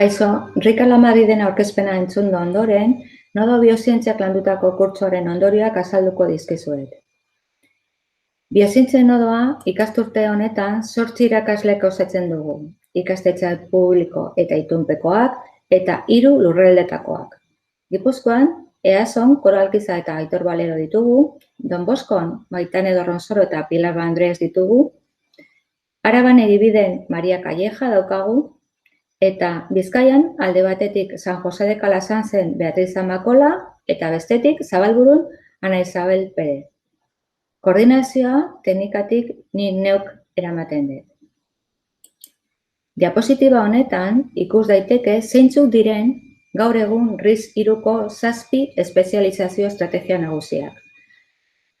Kaixo, Rika Lamadiden aurkezpena entzun ondoren, nodo biozientziak landutako kurtsoaren ondorioak azalduko dizkizuet. Biozientzien nodoa ikasturte honetan 8 irakaslek osatzen dugu, ikastetxe publiko eta itunpekoak eta 3 lurraldetakoak. Gipuzkoan, Eason, Koralkiza eta Aitor Balero ditugu, Don Boskon, Maitane Dorronsoro eta Pilar Andrés ditugu, Araban Eribiden Maria Calleja daukagu, eta Bizkaian alde batetik San Jose de Calasanzen Beatriz Amakola eta bestetik Zabalburun Ana Isabel Perez. Koordinazioa teknikatik ni neuk eramaten dut. Diapositiba honetan ikus daiteke zeintzuk diren gaur egun RIS 3ko 7 espezializazio estrategia nagusiak.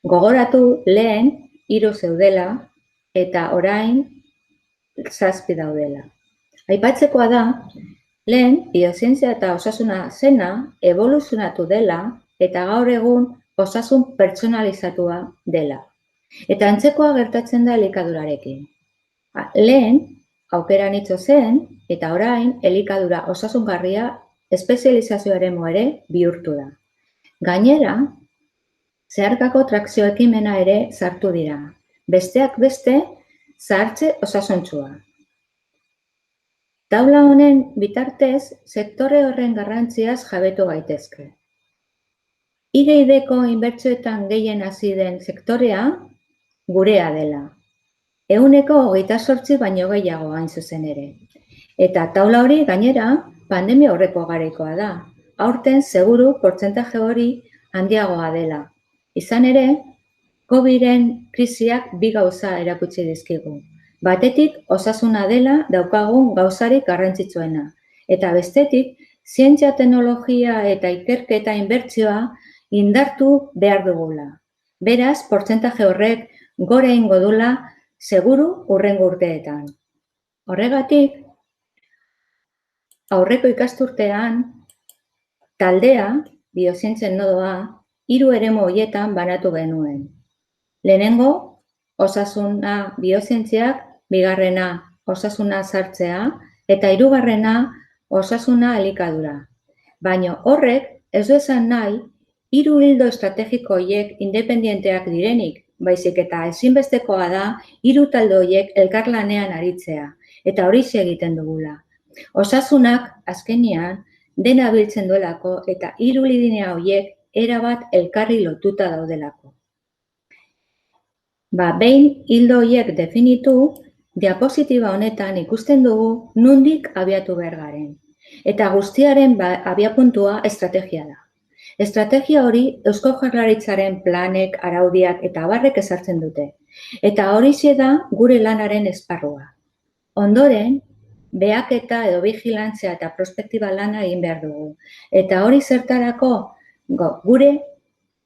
Gogoratu lehen 3 zeudela eta orain 7 daudela. Aipatzekoa da, lehen biozientzia eta osasuna zena evoluzionatu dela eta gaur egun osasun pertsonalizatua dela. Eta antzekoa gertatzen da elikadurarekin. Lehen aukera nitzo zen eta orain elikadura osasungarria espezializazio eremu ere bihurtu da. Gainera, zeharkako trakzio ekimena ere sartu dira. Besteak beste, zahartze osasuntsua. Taula honen bitartez, sektore horren garrantziaz jabetu gaitezke. IDIDeko inbertsioetan gehien hasi den sektorea gurea dela. 28% baino gehiago hain zuzen ere. Eta taula hori gainera pandemia aurreko garaikoa da. Aurten seguru portzentaje hori handiagoa dela. Izan ere, COVID-en krisiak 2 gauza erakutsi dizkigu. Batetik osasuna dela daukagun gauzarik garrantzitsuena. Eta bestetik, zientzia, teknologia eta ikerketa inbertsioa indartu behar dugula. Beraz, portzentaje horrek gora egingo dula seguru hurrengo urteetan. Horregatik, aurreko ikasturtean taldea, biozientzien nodoa, 3 eremu horietan banatu genuen. Lehenengo, osasuna biozientziak, bigarrena osasuna sartzea eta 3. osasuna elikadura. Baina horrek ez du esan nahi 3 ildo estrategiko horiek independenteak direnik, baizik eta ezinbestekoa da 3 talde horiek elkarlanean aritzea eta horixe egiten dugula. Osasunak azkenean dena biltzen duelako eta 3 linea horiek erabat elkarri lotuta daudelako. Behin hildo horiek definitu, diapositiba honetan ikusten dugu nondik abiatu behar garen. Eta guztiaren abiapuntua estrategia da. Estrategia hori Eusko Jaurlaritzaren planek, araudiak eta abarrek ezartzen dute. Eta horixe da gure lanaren esparrua. Ondoren, behaketa edo vigilantzia eta prospektiba lana egin behar dugu. Eta hori zertarako gure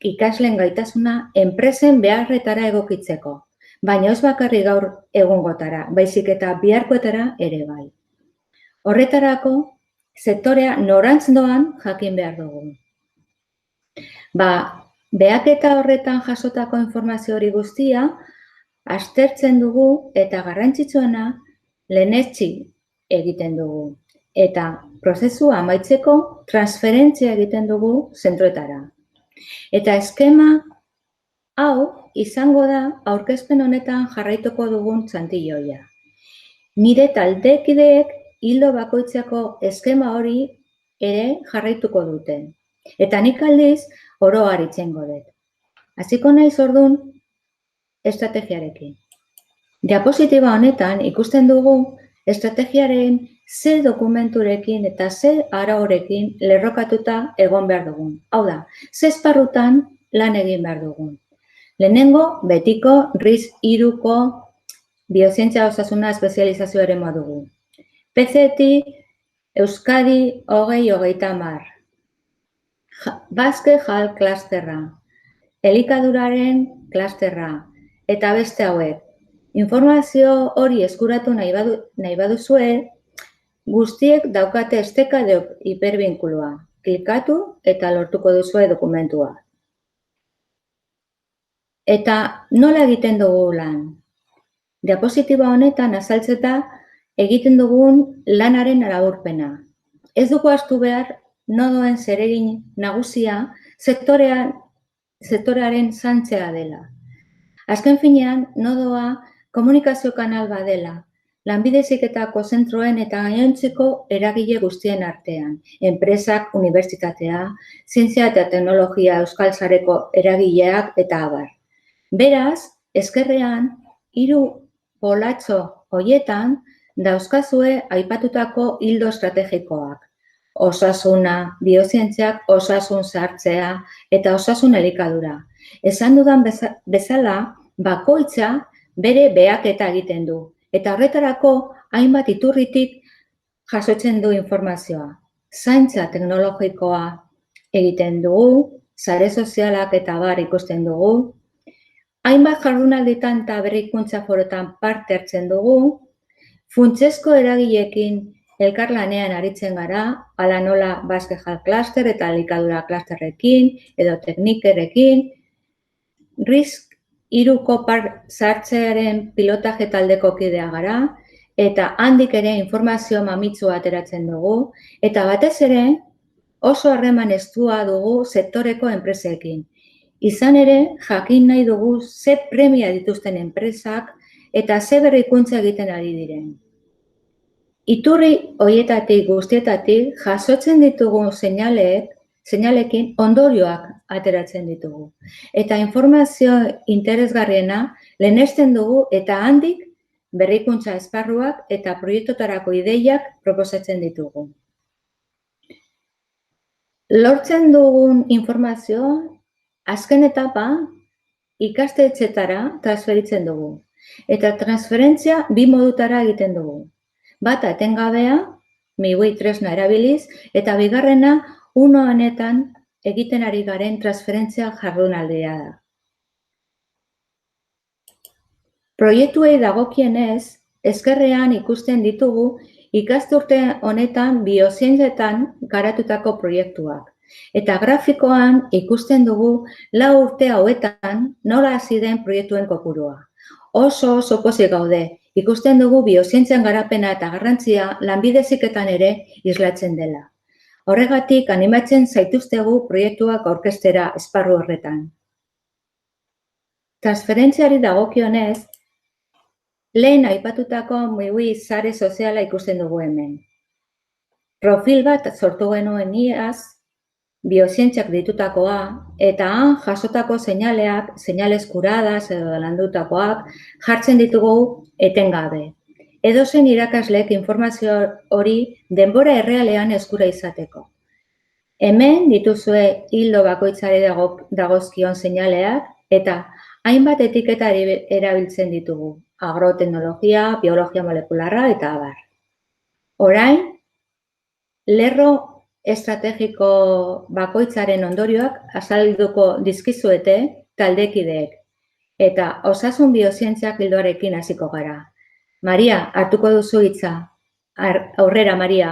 ikasleen gaitasuna enpresen beharretara egokitzeko. Baina ez bakarrik gaur egungotara, baizik eta biharkoetara ere bai. Horretarako, sektorea norantz doan jakin behar dugu. Behaketa horretan jasotako informazio hori guztia, aztertzen dugu eta garrantzitsuena lehenetsi egiten dugu. Eta prozesua amaitzeko transferentzia egiten dugu zentroetara. Eta eskema hau izango da aurkezpen honetan jarraituko dugun txantilloia. Nire taldekideek hildo bakoitzako eskema hori ere jarraituko duten. Eta nik aldiz oro har itzengo dut. Hasiko naiz ordun estrategiarekin. Diapositiba honetan ikusten dugu estrategiaren ze dokumenturekin eta ze araurekin lerrokatuta egon behar dugun. Hau da, ze esparrutan lan egin behar dugun. Lehenengo, betiko RIS 3ko biozientzia osasuna espezializazio eremua dugu. PCT Euskadi 2030. Basque Health Clusterra, elikaduraren klusterra eta beste hauek. Informazio hori eskuratu nahi baduzue, guztiek daukate esteka edo hipervinkulua. Klikatu eta lortuko duzue dokumentua. Eta nola egiten dugu lan? Diapositiba honetan azaltzeta egiten dugun lanaren laburpena. ez dugu ahaztu behar nodoen zeregin nagusia sektorearen zaintzea dela. Azken finean, nodoa komunikazio kanal badela, lanbide heziketako zentroen eta gainontzeko eragile guztien artean, enpresak, unibertsitatea, zientzia eta teknologia euskal sareko eragileak eta abar. Beraz, ezkerrean, 3 polatxo horietan dauzkazue aipatutako ildo estrategikoak. Osasuna, biozientziak, osasun zahartzea eta osasun elikadura. Esan dudan bezala, bakoitza bere behaketa egiten du. Eta horretarako hainbat iturritik jasotzen du informazioa. Zaintza teknologikoa egiten dugu, sare sozialak eta bar ikusten dugu. Hainbat jardunalditan eta berrikuntza forotan parte hartzen dugu. Funtsezko eragileekin elkarlanean aritzen gara, hala nola Basque Health Cluster eta elikadura klusterrekin edo teknikerekin. RISC 3ko sartzearen pilotaje taldeko kidea gara, eta handik ere informazio mamitsua ateratzen dugu, eta batez ere oso harreman estua dugu sektoreko enpresekin. Izan ere, jakin nahi dugu ze premia dituzten enpresak eta ze berrikuntza egiten ari diren. Iturri horietatik guztietatik jasotzen ditugun seinalekin ondorioak ateratzen ditugu. Eta informazio interesgarriena lehenesten dugu eta handik berrikuntza esparruak eta proiektutarako ideiak proposatzen ditugu. Lortzen dugun informazioa azken etapa ikastetxetara transferitzen dugu. Eta transferentzia 2 modutara egiten dugu. Bata etengabea, MIUI tresna erabiliz, eta bigarrena honetan egiten ari garen transferentzia jardunaldia da. Proiektuei dagokienez, ezkerrean ikusten ditugu ikasturte honetan biozientzietan garatutako proiektuak. Eta grafikoan ikusten dugu 4 urte hauetan nola hasi den proiektuen kopurua. Oso pozik gaude, ikusten dugu biozientzien garapena eta garrantzia lanbide heziketan ere islatzen dela. Horregatik animatzen zaituztegu proiektuak aurkeztera esparru horretan. Transferentziari dagokionez, lehen aipatutako MIUI sare soziala ikusten dugu hemen. Profil bat sortu genuen iaz, biozientziak ditutakoa, eta han jasotako seinaleak, seinales kuradas edo landutakoak jartzen ditugu etengabe. Edozein irakaslek informazio hori denbora errealean eskura izateko. Hemen dituzue hildo bakoitzari dagozkion seinaleak eta hainbat etiketa erabiltzen ditugu. Agroteknologia, biologia molekularra eta abar. Orain, lerro estrategiko bakoitzaren ondorioak azalduko dizkizuete taldekideek eta osasun biozientziak ildoarekin hasiko gara. Maria, hartuko duzu hitza. Aurrera, Maria.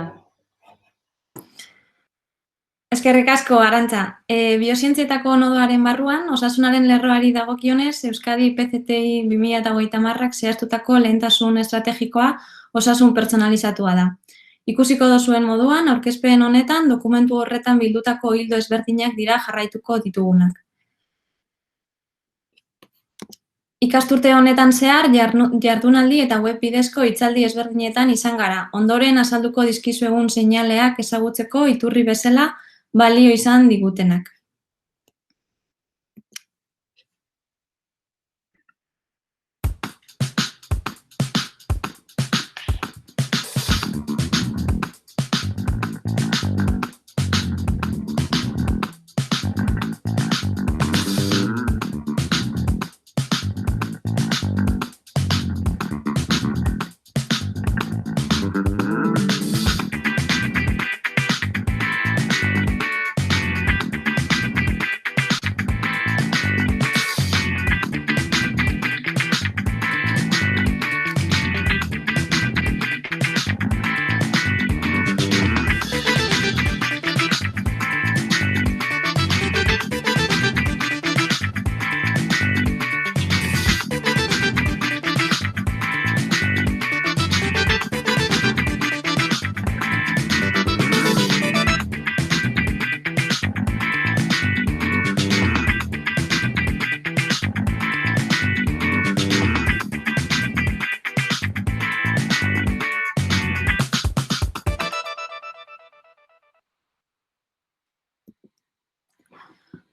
Eskerrik asko, Arantza. Biozientzietako nodoaren barruan, osasunaren lerroari dagokionez, Euskadi PCTI 2030ak zehaztutako lehentasun estrategikoa osasun pertsonalizatua da. Ikusiko duzuen moduan, aurkezpen honetan dokumentu horretan bildutako ildo ezberdinak dira jarraituko ditugunak. Ikasturte honetan zehar, jardunaldi eta web bidezko hitzaldi ezberdinetan izan gara. Ondoren azalduko dizkizuegun seinaleak ezagutzeko iturri bezala balio izan digutenak.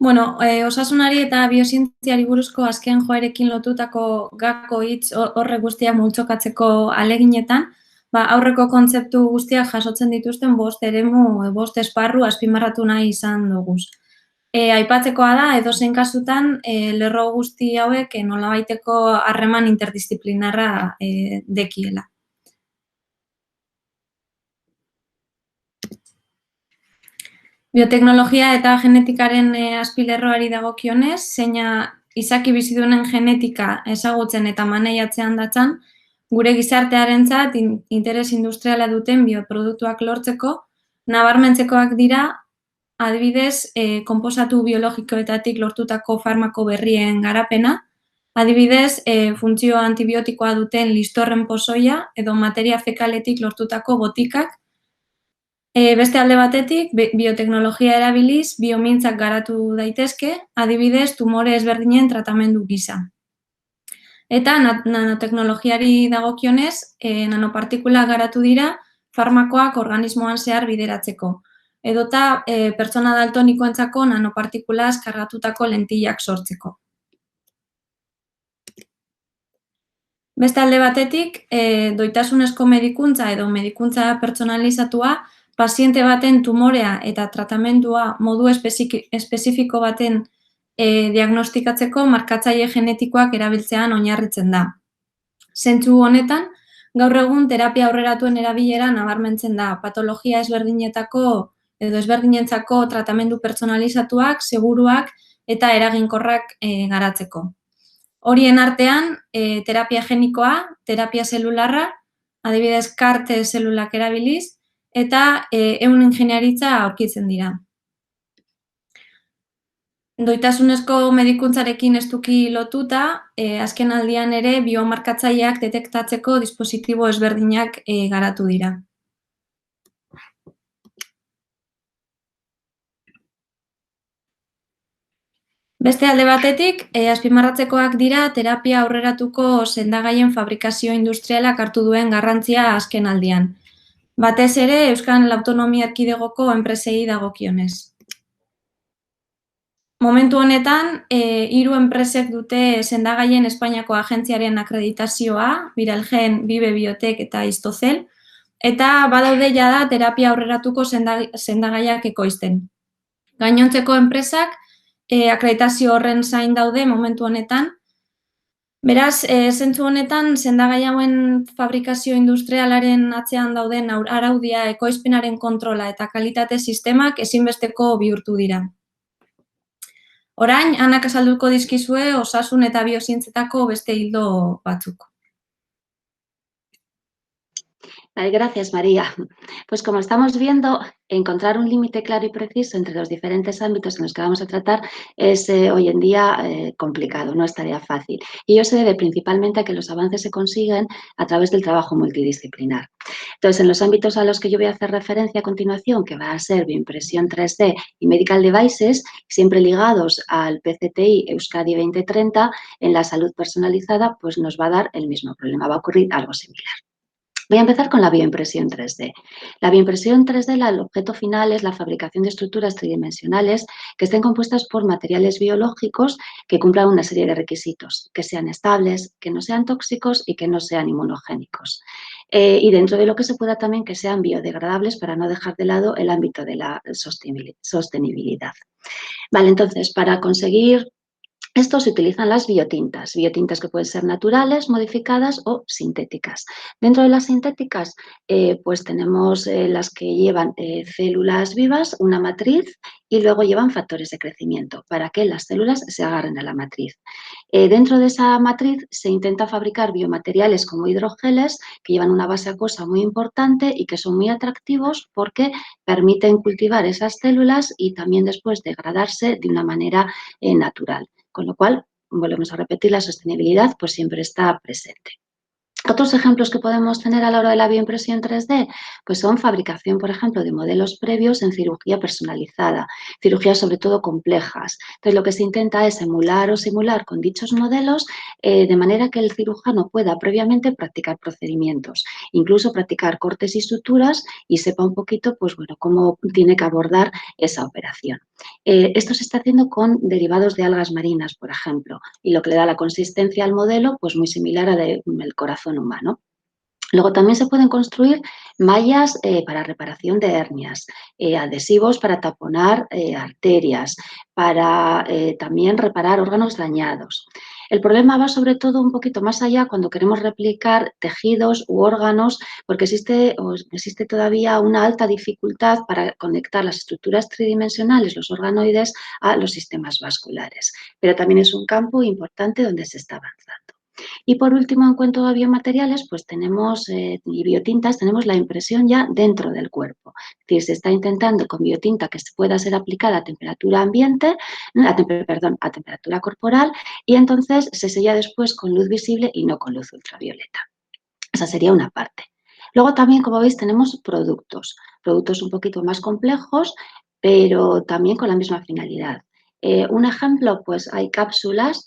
Bueno, osasunari eta biozientziari buruzko azken joarekin lotutako gako hitz horrek guztiak multzokatzeko aleginetan, aurreko kontzeptu guztiak jasotzen dituzten 5 eremu, 5 esparru azpimarratu nahi izan doguz. Aipatzekoa da, edozein kasutan, lerro guzti hauek nolabaiteko harreman interdisciplinarra dekiela. Bioteknologia eta genetikaren azpilerroari dagokionez, zeina izaki bizidunen genetika ezagutzen eta maneiatzean datzan, gure gizartearentzat interes industriala duten bioproduktuak lortzeko, nabarmentzekoak dira, adibidez, konposatu biologikoetatik lortutako farmako berrien garapena, adibidez, funtzio antibiotikoa duten listorren pozoia edo materia fekaletik lortutako botikak. Beste alde batetik, bioteknologia erabiliz, biomintzak garatu daitezke, adibidez, tumore ezberdinen tratamendu gisa. Eta nanoteknologiari dagokionez, nanopartikula garatu dira farmakoak organismoan zehar bideratzeko. Edota pertsona daltonikoentzako nanopartikulaz kargatutako lentillak sortzeko. Beste alde batetik, doitasunezko medikuntza edo medikuntza pertsonalizatua paziente baten tumorea eta tratamendua modu espezifiko baten diagnostikatzeko markatzaile genetikoak erabiltzean oinarritzen da. Zentzu honetan, gaur egun terapia aurreratuen erabilera nabarmentzen da patologia ezberdinetako edo ezberdinentzako tratamendu pertsonalizatuak, seguruak eta eraginkorrak garatzeko. Horien artean, terapia genikoa, terapia zelularra, adibidez CAR-T zelulak erabiliz, eta ehun ingeniaritza aurkitzen dira. Doitasunezko medikuntzarekin estuki lotuta, azken aldian ere biomarkatzaileak detektatzeko dispositibo ezberdinak garatu dira. Beste alde batetik, azpimarratzekoak dira terapia aurreratuko sendagaien fabrikazio industrialak hartu duen garrantzia azken aldian. Batez ere, Euskal Autonomia Erkidegoko enpresei dagokionez. Momentu honetan, 3 enpresek dute sendagaien Espainiako agentziaren akreditazioa, Viralgen, Bibe Biotek eta Istocel, eta badaude jada terapia aurreratuko sendagaiak ekoizten. Gainontzeko enpresak akreditazio horren zain daude momentu honetan. Beraz, zentzu honetan, sendagai hauen fabrikazio industrialaren atzean dauden araudia, ekoizpenaren kontrola eta kalitate sistemak ezinbesteko bihurtu dira. Orain, Anak azalduko dizkizue osasun eta biozientzetako beste ildo batzuk. Vale, gracias, María. Pues como estamos viendo, encontrar un límite claro y preciso entre los diferentes ámbitos en los que vamos a tratar es hoy en día complicado, no es tarea fácil. Y ello se debe principalmente a que los avances se consiguen a través del trabajo multidisciplinar. Entonces, en los ámbitos a los que yo voy a hacer referencia a continuación, que va a ser bioimpresión 3D y medical devices, siempre ligados al PCTI Euskadi 2030, en la salud personalizada, pues nos va a dar el mismo problema, va a ocurrir algo similar. Voy a empezar con la bioimpresión 3D. La bioimpresión 3D, el objeto final es la fabricación de estructuras tridimensionales que estén compuestas por materiales biológicos que cumplan una serie de requisitos, que sean estables, que no sean tóxicos y que no sean inmunogénicos. Y dentro de lo que se pueda también que sean biodegradables para no dejar de lado el ámbito de la sostenibilidad. Vale, entonces, para conseguir esto se utilizan las biotintas que pueden ser naturales, modificadas o sintéticas. Dentro de las sintéticas, pues tenemos las que llevan células vivas, una matriz, y luego llevan factores de crecimiento para que las células se agarren a la matriz. Dentro de esa matriz se intenta fabricar biomateriales como hidrogeles que llevan una base acuosa muy importante y que son muy atractivos porque permiten cultivar esas células y también después degradarse de una manera natural. Con lo cual, volvemos a repetir, la sostenibilidad pues siempre está presente. Otros ejemplos que podemos tener a la hora de la bioimpresión 3D, pues son fabricación, por ejemplo, de modelos previos en cirugía personalizada, cirugías sobre todo complejas. Entonces, lo que se intenta es emular o simular con dichos modelos de manera que el cirujano pueda previamente practicar procedimientos, incluso practicar cortes y suturas y sepa un poquito, pues bueno, cómo tiene que abordar esa operación. Esto se está haciendo con derivados de algas marinas, por ejemplo, y lo que le da la consistencia al modelo, pues muy similar al corazón humano. Luego también se pueden construir mallas para reparación de hernias, adhesivos para taponar arterias, para también reparar órganos dañados. El problema va sobre todo un poquito más allá cuando queremos replicar tejidos u órganos porque existe todavía una alta dificultad para conectar las estructuras tridimensionales, los organoides, a los sistemas vasculares. Pero también es un campo importante donde se está avanzando. Y por último, en cuanto a biomateriales, pues tenemos y biotintas, tenemos la impresión ya dentro del cuerpo. Es decir, se está intentando con biotinta que pueda ser aplicada a temperatura ambiente, a temperatura corporal, y entonces se sella después con luz visible y no con luz ultravioleta. Esa sería una parte. Luego también, como veis, tenemos productos un poquito más complejos, pero también con la misma finalidad. Un ejemplo, pues hay cápsulas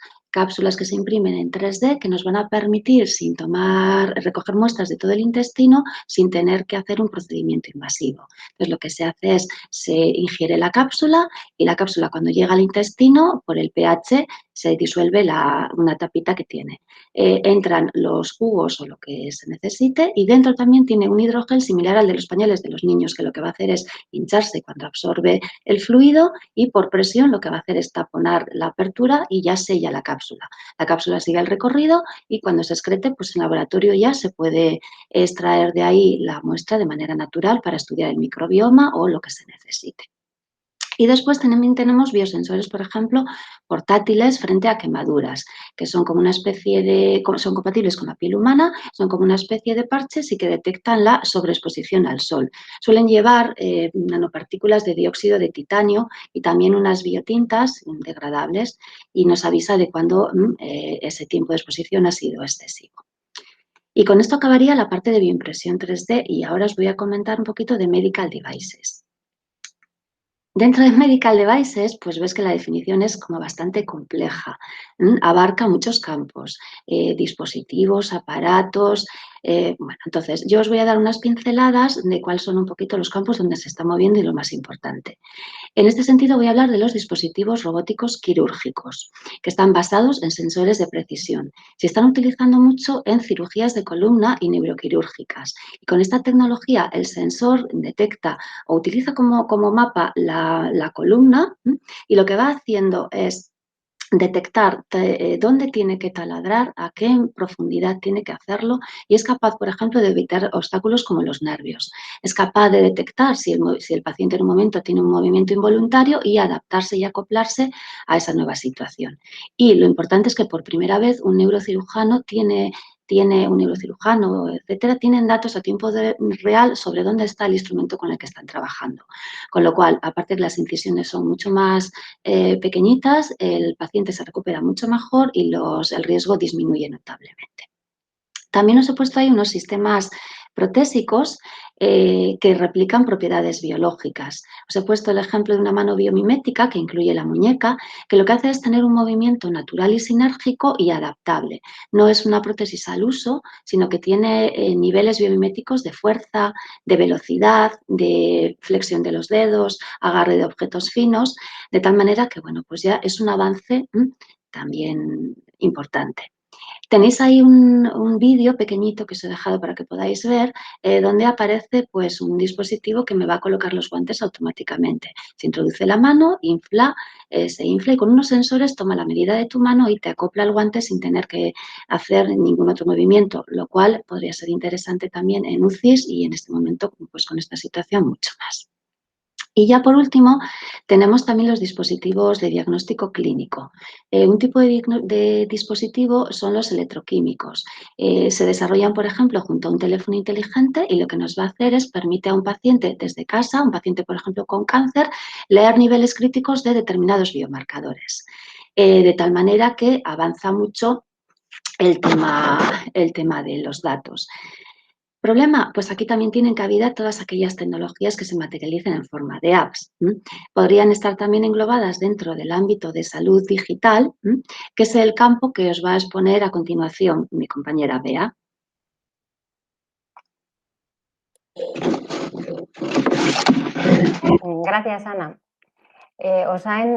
que se imprimen en 3D que nos van a permitir recoger muestras de todo el intestino sin tener que hacer un procedimiento invasivo. Entonces, lo que se hace es, se ingiere la cápsula y la cápsula cuando llega al intestino, por el pH, se disuelve una tapita que tiene. Entran los jugos o lo que se necesite y dentro también tiene un hidrogel similar al de los pañales de los niños, que lo que va a hacer es hincharse cuando absorbe el fluido y por presión lo que va a hacer es taponar la apertura y ya sella la cápsula. La cápsula sigue el recorrido y cuando se excrete, pues en laboratorio ya se puede extraer de ahí la muestra de manera natural para estudiar el microbioma o lo que se necesite. Y después también tenemos biosensores, por ejemplo, portátiles frente a quemaduras, que son como una especie son compatibles con la piel humana, son como una especie de parches y que detectan la sobreexposición al sol. Suelen llevar nanopartículas de dióxido de titanio y también unas biotintas degradables y nos avisa de cuando ese tiempo de exposición ha sido excesivo. Y con esto acabaría la parte de bioimpresión 3D y ahora os voy a comentar un poquito de medical devices. Dentro de Medical Devices, pues ves que la definición es como bastante compleja. Abarca muchos campos, dispositivos, aparatos. Bueno, entonces yo os voy a dar unas pinceladas de cuáles son un poquito los campos donde se está moviendo y lo más importante. En este sentido voy a hablar de los dispositivos robóticos quirúrgicos, que están basados en sensores de precisión. Se están utilizando mucho en cirugías de columna y neuroquirúrgicas. Y con esta tecnología el sensor detecta o utiliza como mapa la columna y lo que va haciendo es detectar dónde tiene que taladrar, a qué profundidad tiene que hacerlo y es capaz, por ejemplo, de evitar obstáculos como los nervios. Es capaz de detectar si el paciente en un momento tiene un movimiento involuntario y adaptarse y acoplarse a esa nueva situación. Y lo importante es que por primera vez un neurocirujano etcétera, tienen datos a tiempo real sobre dónde está el instrumento con el que están trabajando. Con lo cual, aparte de que las incisiones son mucho más pequeñitas, el paciente se recupera mucho mejor y el riesgo disminuye notablemente. También os he puesto ahí unos sistemas protésicos que replican propiedades biológicas. Os he puesto el ejemplo de una mano biomimética que incluye la muñeca, que lo que hace es tener un movimiento natural y sinérgico y adaptable. No es una prótesis al uso, sino que tiene niveles biomiméticos de fuerza, de velocidad, de flexión de los dedos, agarre de objetos finos, de tal manera que, bueno, pues ya es un avance también importante. Tenéis ahí un vídeo pequeñito que os he dejado para que podáis ver, donde aparece pues, un dispositivo que me va a colocar los guantes automáticamente. Se introduce la mano, se infla y con unos sensores toma la medida de tu mano y te acopla el guante sin tener que hacer ningún otro movimiento, lo cual podría ser interesante también en UCIs y en este momento pues, con esta situación mucho más. Y ya por último, tenemos también los dispositivos de diagnóstico clínico. Un tipo de dispositivo son los electroquímicos. Se desarrollan, por ejemplo, junto a un teléfono inteligente y lo que nos va a hacer es permite a un paciente desde casa, un paciente, por ejemplo, con cáncer, leer niveles críticos de determinados biomarcadores. De tal manera que avanza mucho el tema de los datos. Problema, pues aquí también tienen cabida todas aquellas tecnologías que se materialicen en forma de apps. Podrían estar también englobadas dentro del ámbito de salud digital, que es el campo que os va a exponer a continuación mi compañera Bea. Gracias, Ana.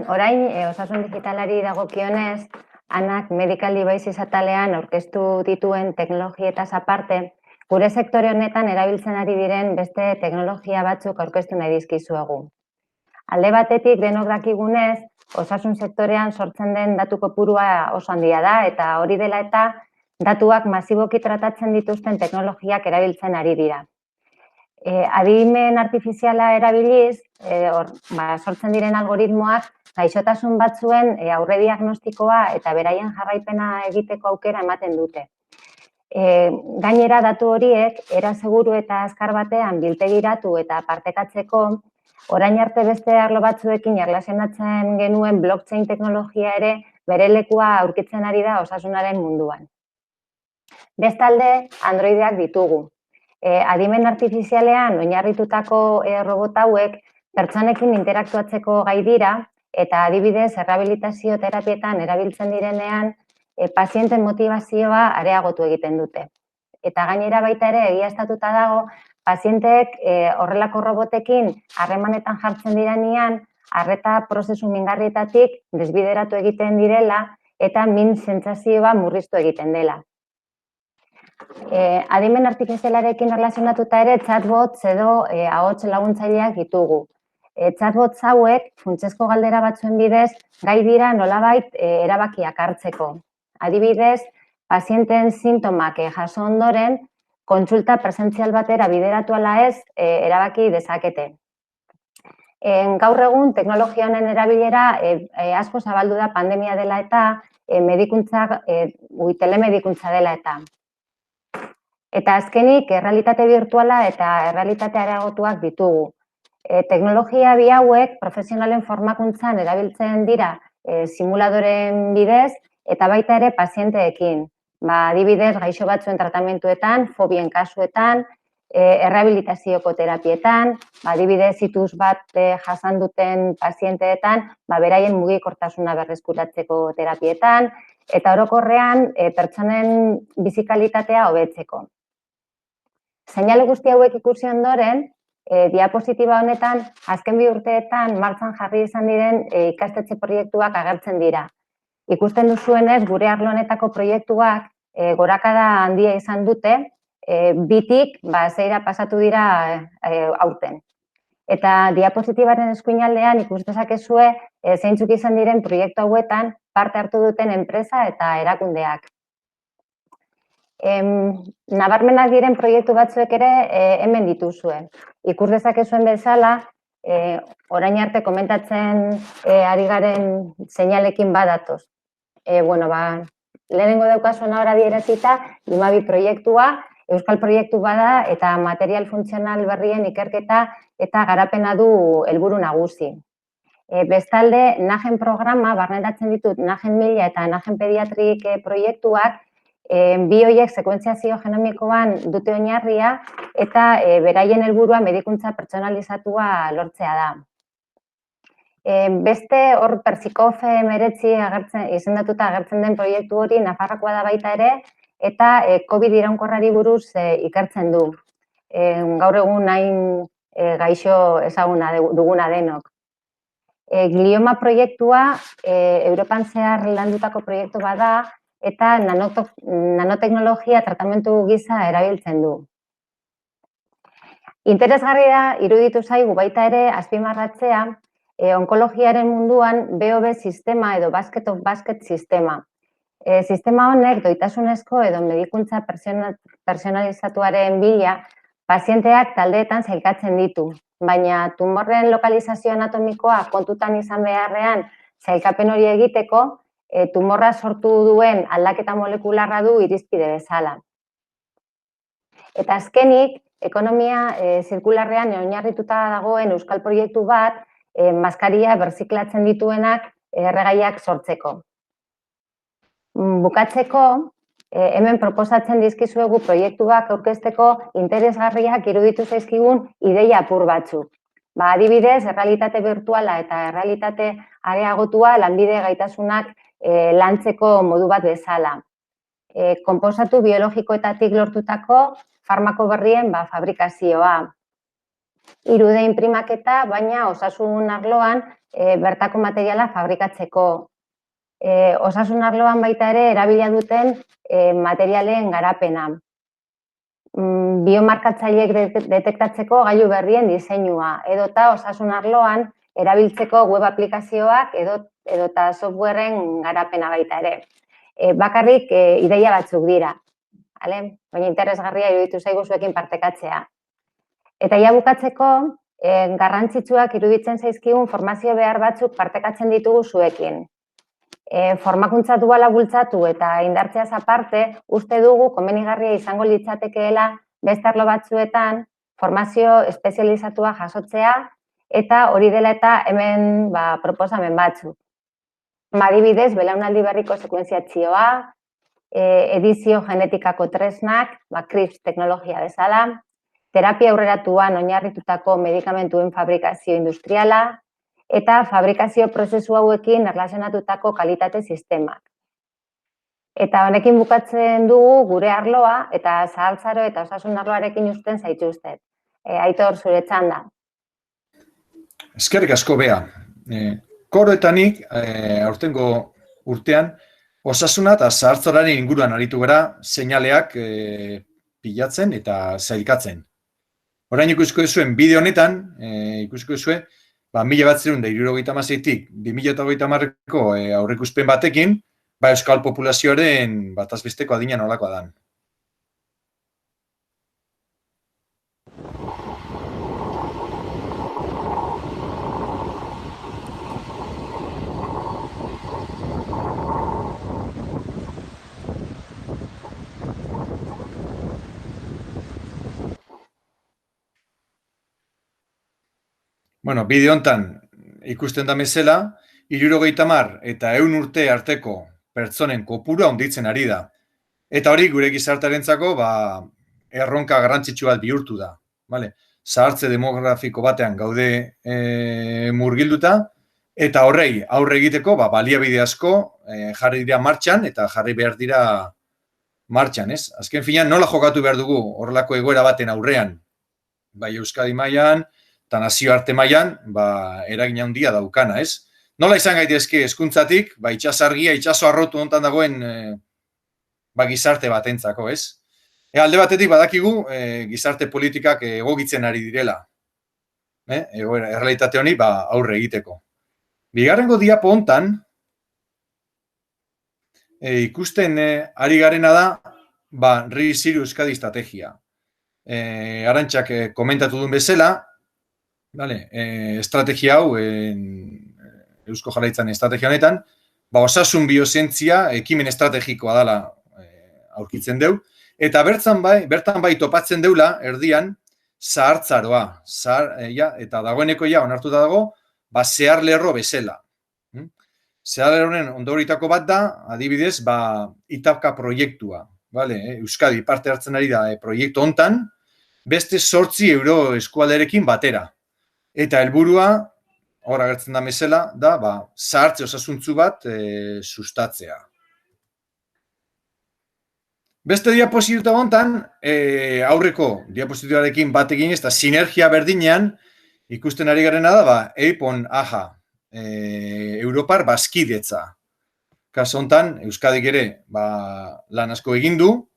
Orain, osasun digitalari dagokionez, Anak Medical Devices atalean aurkeztu dituen teknologietaz aparte, gure sektore honetan erabiltzen ari diren beste teknologia batzuk aurkeztu nahi dizkizuegu. Alde batetik denok dakigunez, osasun sektorean sortzen den datu kopurua oso handia da, eta hori dela eta datuak masiboki tratatzen dituzten teknologiak erabiltzen ari dira. Adimen artifiziala erabiliz, sortzen diren algoritmoak gaixotasun batzuen aurre diagnostikoa eta beraien jarraipena egiteko aukera ematen dute. Gainera datu horiek era seguru eta azkar batean biltegiratu eta partekatzeko, orain arte beste arlo batzuekin erlazionatzen genuen blockchain teknologia ere bere lekua aurkitzen ari da osasunaren munduan. Bestalde, Androideak ditugu. Adimen artifizialean oinarritutako robot hauek pertsonekin interaktuatzeko gai dira eta adibidez errehabilitazio terapietan erabiltzen direnean pazienten motivazioa areagotu egiten dute. Eta gainera baita ere egiaztatuta dago, pazienteek horrelako robotekin harremanetan jartzen direnean arreta prozesu mingarrietatik desbideratu egiten direla eta min sentsazioa murriztu egiten dela. Adimen artifizialarekin erlazionatuta ere chatbots edo ahots laguntzaileak ditugu. Chatbots hauek funtsezko galdera batzuen bidez gai dira nolabait erabakiak hartzeko. Adibidez, pazienteen sintomak jaso ondoren, kontsulta presentzial batera bideratu ala ez erabaki dezakete. Gaur egun teknologia honen erabilera asko zabaldu da pandemia dela eta telemedikuntza dela eta. Eta azkenik, errealitate virtuala eta errealitate areagotuak ditugu. Teknologia bi hauek profesionalen formakuntzan erabiltzen dira simuladoren bidez eta baita ere pazienteekin. Adibidez, gaixo batzuen tratamentuetan, fobien kasuetan, errehabilitazioko terapietan, adibidez, itus bat jasan duten pazienteetan, beraien mugikortasuna berreskuratzeko terapietan, eta orokorrean pertsonen bizikalitatea hobetzeko. Seinale guzti hauek ikusi ondoren, diapositiba honetan, azken 2 urteetan martxan jarri izan diren ikastetxe proiektuak agertzen dira. Ikusten duzuenez, gure arlo honetako proiektuak gorakada handia izan dute, 2tik 6ra pasatu dira aurten. Eta diapositibaren eskuinaldean ikus dezakezue zeintzuk izan diren proiektu hauetan parte hartu duten enpresa eta erakundeak. Nabarmenak diren proiektu batzuek ere hemen dituzue. Ikus dezakezuen bezala, orain arte komentatzen ari garen seinalekin badatoz. Lehenengo daukazuen ahora adierazita, Imabi proiektua, euskal proiektu bada eta material funtzional berrien ikerketa eta garapena du helburu nagusi. Bestalde, Nagen programa, barneratzen ditut Nagen 1000 eta Nagen pediatrik proiektuak, bi horiek sekuentziazio genomikoan dute oinarria eta beraien helburua medikuntza pertsonalizatua lortzea da. Beste hor Persikof 19 izendatuta agertzen den proiektu hori Nafarroakoa da baita ere eta COVID iraunkorrari buruz ikertzen du. Gaur egun hain gaixo ezaguna duguna denok. Glioma proiektua Europan zehar landutako proiektu bada eta nanoteknologia tratamentu gisa erabiltzen du. Interesgarri da iruditu zaigu baita ere azpimarratzea onkologiaren munduan BOB sistema edo basket of basket sistema. Sistema honek doitasunezko edo medikuntza personalizatuaren bila pazienteak taldeetan sailkatzen ditu, baina tumorren lokalizazio anatomikoa kontutan izan beharrean sailkapen hori egiteko, tumorra sortu duen aldaketa molekularra du irizpide bezala. Eta azkenik, ekonomia zirkularrean oinarrituta dagoen euskal proiektu bat, maskaria berziklatzen dituenak erregaiak sortzeko. Bukatzeko, hemen proposatzen dizkizuegu proiektuak aurkezteko interesgarriak iruditu zaizkigun ideia apur batzuk. Adibidez, errealitate virtuala eta errealitate areagotua lanbide gaitasunak lantzeko modu bat bezala. Konposatu biologikoetatik lortutako farmako berrien fabrikazioa. 3D inprimaketa, baina osasun arloan bertako materiala fabrikatzeko. Osasun arloan baita ere erabila duten materialen garapena. Biomarkatzaileek detektatzeko gailu berrien diseinua, edota osasun arloan erabiltzeko web aplikazioak edota softwareen garapena baita ere. Bakarrik ideia batzuk dira, baina interesgarria iruditu zaigu zuekin partekatzea. Eta ja bukatzeko, garrantzitsuak iruditzen zaizkigun formazio behar batzuk partekatzen ditugu zuekin. Formakuntza duala bultzatu eta indartzeaz aparte, uste dugu komenigarria izango litzatekeela beste arlo batzuetan formazio espezializatua jasotzea eta hori dela eta hemen proposamen batzuk. Adibidez, belaunaldi berriko sekuentziazioa, edizio genetikako tresnak, CRISPR teknologia bezala, terapia aurreratuan oinarritutako medikamentuen fabrikazio industriala, eta fabrikazio prozesu hauekin erlazionatutako kalitate sistemak. Eta honekin bukatzen dugu gure arloa eta zahartzaro eta osasun arloarekin uzten zaituztet. Aitor, zure txanda. Eskerrik asko, Bea. Koroetanik, aurtengo urtean, osasuna eta zahartzararen inguruan aritu gara seinaleak pilatzen eta zailkatzen. Orain ikusiko duzuen bideo honetan, ikusiko duzue, 1976tik 2030ko aurreikuspen batekin, euskal populazioaren bataz besteko adina nolakoa dan. Bueno, bideo hontan ikusten da bezala, 70 eta 100 urte arteko pertsonen kopurua handitzen ari da. Eta hori gure gizartearentzako erronka garrantzitsu bat bihurtu da. Zahartze demografiko batean gaude murgilduta, eta horrei aurre egiteko baliabide asko jarri dira martxan eta jarri behar dira martxan, ez? Azken finean nola jokatu behar dugu horrelako egoera baten aurrean, bai Euskadi mailan eta nazioarte mailan eragin handia daukana, ez? Nola izan gaitezke hezkuntzatik, itsasargia, itsaso arrotu hontan dagoen gizarte batentzako, ez? Alde batetik badakigu gizarte politikak egokitzen ari direla. Errealitate honi aurre egiteko. Bigarrengo diapo hontan ikusten ari garena da RIS3 Euskadi estrategia. Arantxak komentatu duen bezala, estrategia hau, Eusko Jaurlaritzaren estrategia honetan, osasun biozientzia ekimen estrategikoa dela aurkitzen deu, eta bertan bai topatzen deula erdian zahartzaroa, eta dagoeneko onartuta dago, zehar lerro bezala. Zehar lerroren ondoritako bat da, adibidez, Itapka proiektua. Euskadi parte hartzen ari da proiektu hontan, beste 8 euro eskualderekin batera. Eta helburua, hor agertzen da bezala, da zahartze osasuntzu bat sustatzea. Beste diapositiba hontan, aurreko diapositibarekin bat egin ez da sinergia berdinean, ikusten ari garena da, EIPON AHA, Europar bazkidetza. Kasu hontan, Euskadik ere lan asko egin du,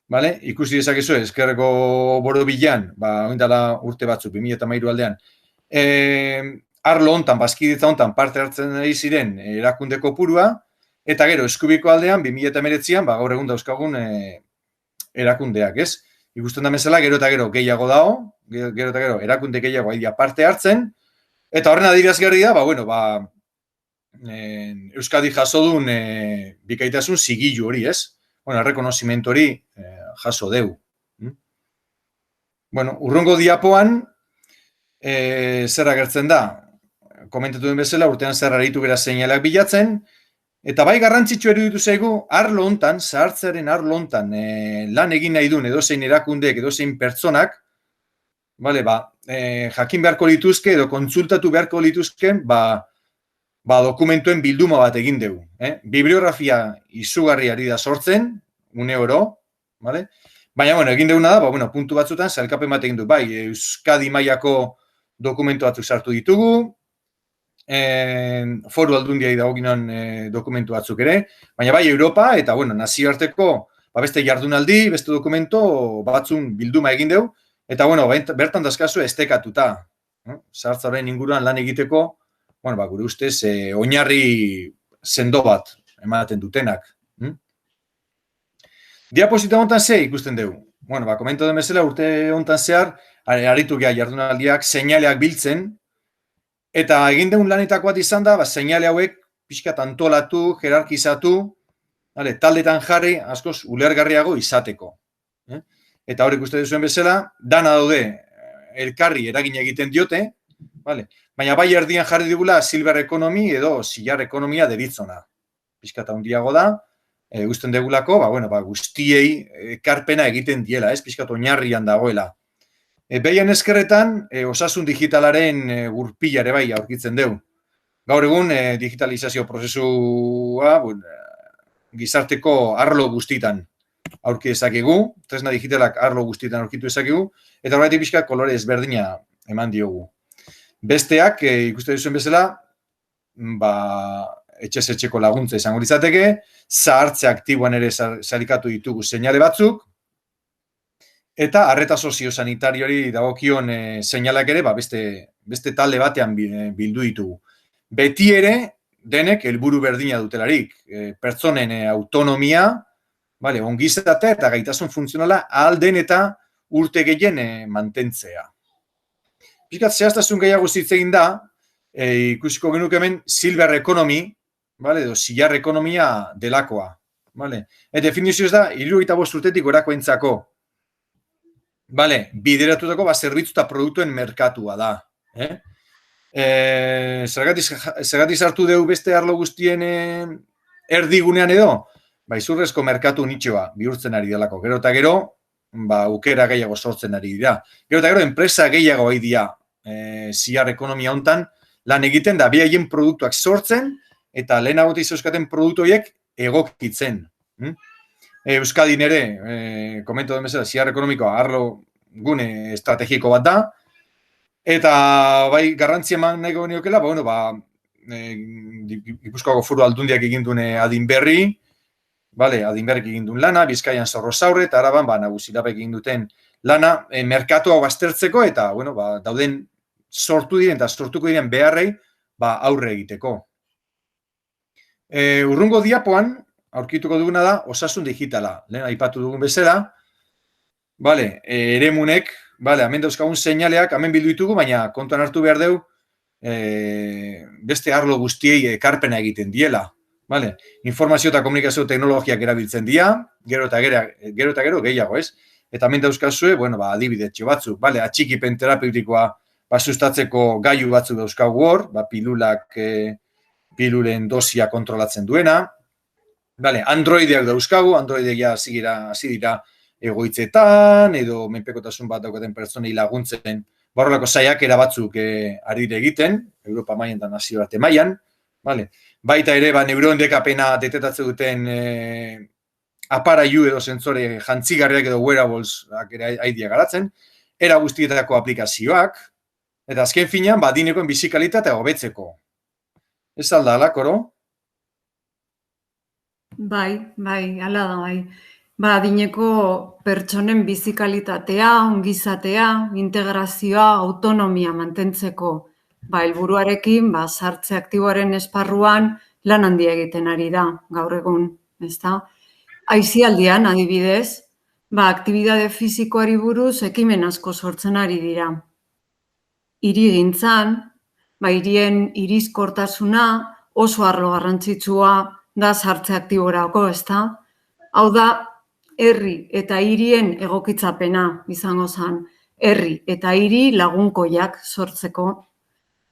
ikusi dezakezu ezkerreko borobilean, oindala urte batzuk, 2013 aldean, arlo hontan, bazkidetza hontan parte hartzen ari ziren erakunde kopurua, eta gero, eskubiko aldean, 2019an, gaur egun dauzkagun erakundeak, ez? Ikusten da bezala, gero eta gero gehiago dago, gero eta gero erakunde gehiago aidea parte hartzen, eta horren adierazgarri da, Euskadi jaso duen bikaitasun zigilu hori, ez? Errekonozimentu hori jaso deu. Urrungo diapoan, zer agertzen da? Komentatu den bezala, urtean zer aritu gara seinaleak bilatzen, Eta bai garrantzitsu eruditu zaigu, arlo hontan, zahartzearen arlo hontan, lan egin nahi duen edozein erakundeek, edozein pertsonak, jakin beharko lituzke edo kontsultatu beharko lituzken, dokumentuen bilduma bat egin dugu. Bibliografia izugarri ari da sortzen, une oro, baina, egin duguna da, puntu batzutan, sailkapen bat egin du, bai, Euskadi mailako dokumentu batzuk sartu ditugu, foru aldundiai dagokinon dokumentu batzuk ere, baina bai Europa eta nazioarteko beste jardunaldi, beste dokumento batzun bilduma egin dugu, eta bertan dazkazu estekatuta, zahartzaren inguruan lan egiteko, gure ustez oinarri sendo bat ematen dutenak. Diaposita hontan ze ikusten dugu. Komento den bezala urte hontan zehar, aritu geha jardunaldiak, seinaleak biltzen, eta egin deun lanetako bat izan da, seinale hauek pixkat antolatu, jerarkizatu, taldetan jarri, askoz ulergarriago izateko. Eta hori ikusten duzuen bezala, dana daude elkarri eragin egiten diote, baina bai erdian jarri digula silver economy edo sillar ekonomia deritzona. Pixkat handiago da, guztien degulako, guztiei ekarpena egiten diela, pixkat oinarrian dagoela. Behien eskerretan, osasun digitalaren gurpilare bai aurkitzen dugu. Gaur egun, digitalizazio prozesua gizarteko arlo guztitan aurki ezakegu, tresna digitalak arlo guztitan aurkitu ezakegu, eta horretik pixka kolore ezberdina eman diogu. Besteak, ikusten duzuen bezala, etxez-etxeko laguntza izango litzateke, zahartze aktiboan ere salikatu ditugu seinale batzuk, eta arreta soziosanitariori dagokion seinalak ere, beste talde batean bildu ditugu. Beti ere, denek helburu berdina dutelarik. Pertsonen autonomia, ongizate eta gaitasun funtzionala ahal den eta urte gehien mantentzea. Piskat zehaztasun gehiago zitzegin da, ikusiko genuke hemen silver economy, edo sillar ekonomia delakoa. Definizioz da, 75 urtetik gorakoentzako. Bideratutako zerbitzu eta produktuen merkatua da. Zergatik sartu dugu beste arlo guztien erdigunean edo? Izurrezko merkatu nitxoa bihurtzen ari delako. Gero eta gero, aukera gehiago sortzen ari dira. Gero eta gero, enpresa gehiago ari dira ziar ekonomia hontan lan egiten da bihaien produktuak sortzen eta lehenagotik zeuskaten produktu horiek egokitzen. Euskadin ere, komento den bezala, ziar ekonomikoa arlo gune estrategiko bat da, eta garrantzia eman nahi goniokela, Gipuzkoako foru aldundiak egin duen adinberri, adinberrik egin duen lana, Bizkaian Zorrozaurre, eta Araban Nagusirabek egin duten lana, merkatua baztertzeko, eta dauden sortu diren eta sortuko diren beharrei aurre egiteko. Urrungo diapoan, aurkituko duguna da, osasun digitala. Lehen aipatu dugun bezala, eremunek, hemen dauzkagun seinaleak, hemen bildu ditugu, baina kontuan hartu behar dugu, beste arlo guztiei ekarpena egiten diela. Informazio eta komunikazio teknologiak erabiltzen dira, gero eta gero gehiago, ez? Eta hemen dauzkazue, adibidetxo batzuk, atxikipen terapeutikoa sustatzeko gailu batzuk dauzkagu hor, pilulen dosia kontrolatzen duena, Androideak dauzkagu, Androideak hasi dira egoitzetan, edo menpekotasun bat daukaten pertsonei laguntzen, barrolako saiakera batzuk ari dira egiten, Europa mailan eta nazioarte mailan, baita ere, neuron dekapena detetatzen duten aparailu edo sentsore jantzigarriak edo wearables aidia garatzen, era guztietako aplikazioak, eta azken finean, adinekoen bizikalitatea hobetzeko. Ez alda, ala, Koro? Bai, hala da, bai. Adineko pertsonen bizikalitatea, ongizatea, integrazioa, autonomia mantentzeko helburuarekin, zahartze aktiboaren esparruan lan handia egiten ari da, gaur egun, ezta? Aisialdian, adibidez, aktibitate fisikoari buruz ekimen asko sortzen ari dira. Hirigintzan, hirien irizkortasuna oso arlo garrantzitsua da zahartze aktiborako, ezta? Hau da, herri eta hirien egokitzapena izango zen, herri eta hiri lagunkoiak sortzeko.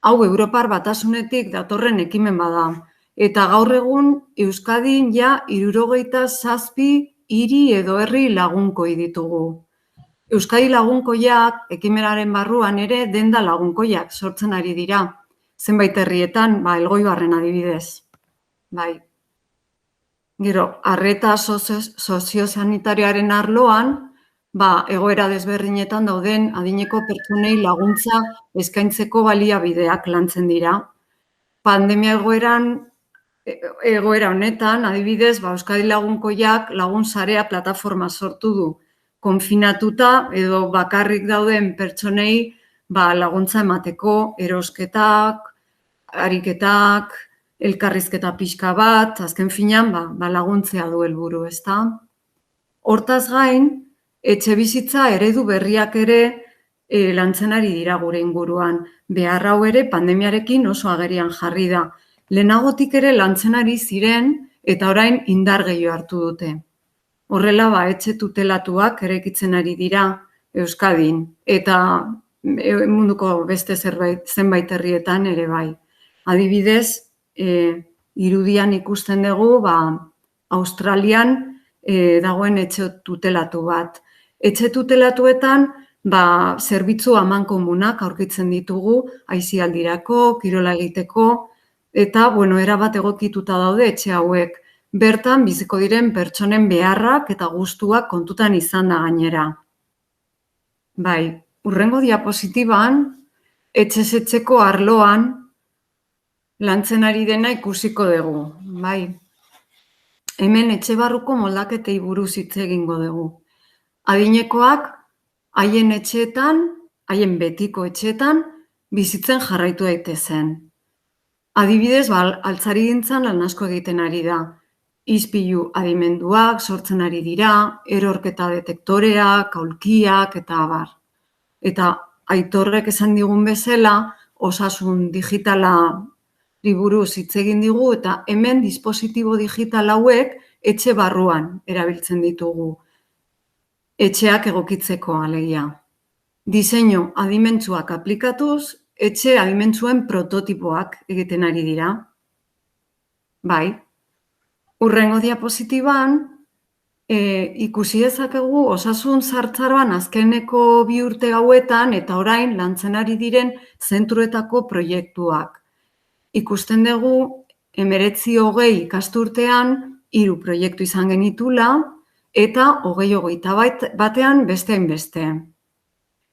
Hau Europar Batasunetik datorren ekimen bada, Eta gaur egun Euskadin ja 67 hiri edo herri lagunkoi ditugu. Euskadi lagunkoiak ekimenaren barruan ere denda lagunkoiak sortzen ari dira. Zenbait herrietan, Elgoibarren adibidez. Bai. Gero, arreta soziosanitarioaren arloan, egoera desberdinetan dauden adineko pertsonei laguntza eskaintzeko baliabideak lantzen dira. Pandemia egoera honetan, adibidez, Euskadi lagunkoiak lagun sarea plataforma sortu du. Konfinatuta edo bakarrik dauden pertsonei laguntza emateko, erosketak, ariketak, elkarrizketa pixka bat, azken finean laguntzea du helburu, ezta? Hortaz gain, etxebizitza eredu berriak ere lantzen ari dira gure inguruan. Behar hau ere pandemiarekin oso agerian jarri da. Lehenagotik ere lantzen ari ziren eta orain indar gehiago hartu dute. Horrela, etxe tutelatuak eraikitzen ari dira Euskadin eta munduko beste zenbait herrietan ere bai. Adibidez, irudian ikusten dugu, Australian dagoen etxe tutelatu bat. Etxe tutelatuetan, zerbitzu amankomunak aurkitzen ditugu, aisialdirako, kirola egiteko, eta, erabat egokituta daude etxe hauek. Bertan, biziko diren pertsonen beharrak eta gustuak kontutan izan da gainera. Hurrengo diapositiban, etxez-etxeko arloan lantzen ari dena ikusiko dugu. Hemen etxe barruko moldaketei buruz hitz egingo dugu. Adinekoak haien etxeetan, haien betiko etxeetan, bizitzen jarraitu daitezen. Adibidez, altzarigintzan lan asko egiten ari da. Ispilu adimenduak sortzen ari dira, erorketa detektoreak, aulkiak eta abar. Eta Aitorrek esan digun bezala, osasun digitala buruz hitz egin digu eta hemen dispositibo digital hauek etxe barruan erabiltzen ditugu. Etxeak egokitzeko alegia. Diseinu adimentsuak aplikatuz, etxe adimentsuen prototipoak egiten ari dira. Hurrengo diapositiban ikusi dezakegu osasun zahartzaroan azkeneko 2 urte hauetan eta orain lantzen ari diren zentruetako proiektuak. Ikusten dugu 19-20 ikasturtean 3 proiektu izan genitula eta 20-21 batean beste hainbeste.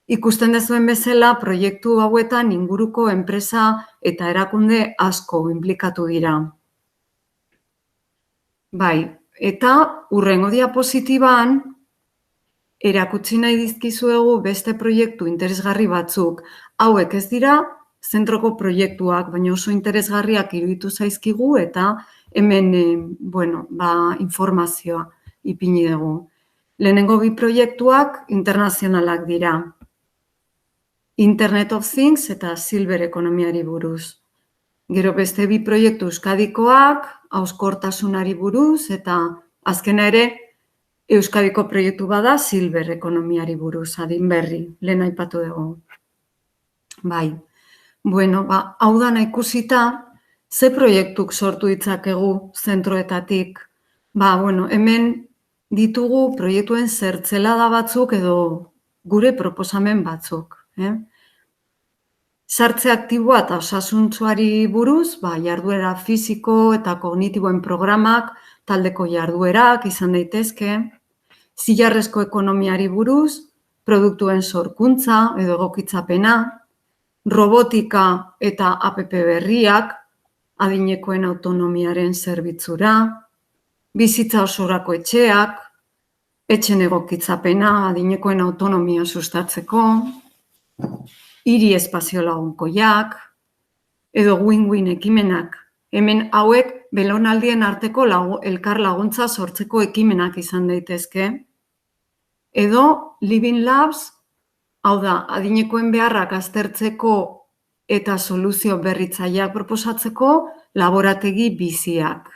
Ikusten dezuen bezala proiektu hauetan inguruko enpresa eta erakunde asko inplikatu dira. Eta hurrengo diapositiban erakutsi nahi dizkizuegu beste proiektu interesgarri batzuk. Hauek ez dira zentroko proiektuak, baina oso interesgarriak iruditu zaizkigu eta hemen informazioa ipini dugu. Lehenengo 2 proiektuak internazionalak dira. Internet of Things eta Silver ekonomiari buruz. Gero beste 2 proiektu euskadikoak, hauskortasunari buruz eta azkena ere euskadiko proiektu bada Silver ekonomiari buruz, adin berri, lehen aipatu dugu. Hau da ikusita, ze proiektuk sortu ditzakegu zentroetatik. Hemen ditugu proiektuen zertzelada batzuk edo gure proposamen batzuk. Sartze aktiboa eta osasuntsuari buruz, jarduera fisiko eta kognitiboen programak, taldeko jarduerak izan daitezke, zilarrezko ekonomiari buruz, produktuen sorkuntza edo egokitzapena, robotika eta app berriak, adinekoen autonomiaren zerbitzura, bizitza osorako etxeak, etxen egokitzapena, adinekoen autonomia sustatzeko, hiri espazio lagunkoiak, edo win-win ekimenak. Hemen hauek belaunaldien arteko elkar laguntza sortzeko ekimenak izan daitezke. Edo Living Labs, hau da, adinekoen beharrak aztertzeko eta soluzio berritzaileak proposatzeko laborategi biziak.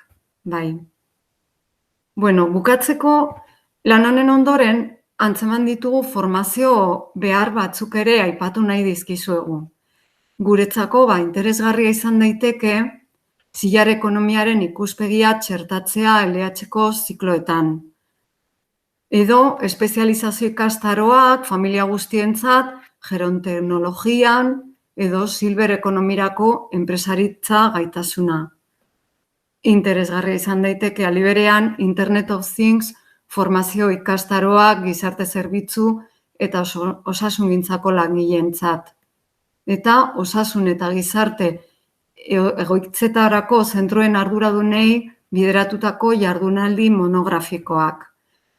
Bukatzeko, lan honen ondoren, antzeman ditugu formazio behar batzuk ere aipatu nahi dizkizuegu. Guretzako interesgarria izan daiteke zilar ekonomiaren ikuspegia txertatzea LH-ko zikloetan. Edo, espezializazio ikastaroak familia guztientzat, geronteknologian, edo silber ekonomirako enpresaritza gaitasuna. Interesgarria izan daiteke aliberean Internet of Things formazio ikastaroak gizarte zerbitzu eta osasungintzako langileentzat. Eta osasun eta gizarte egoitzetarako zentroen arduradunei bideratutako jardunaldi monografikoak.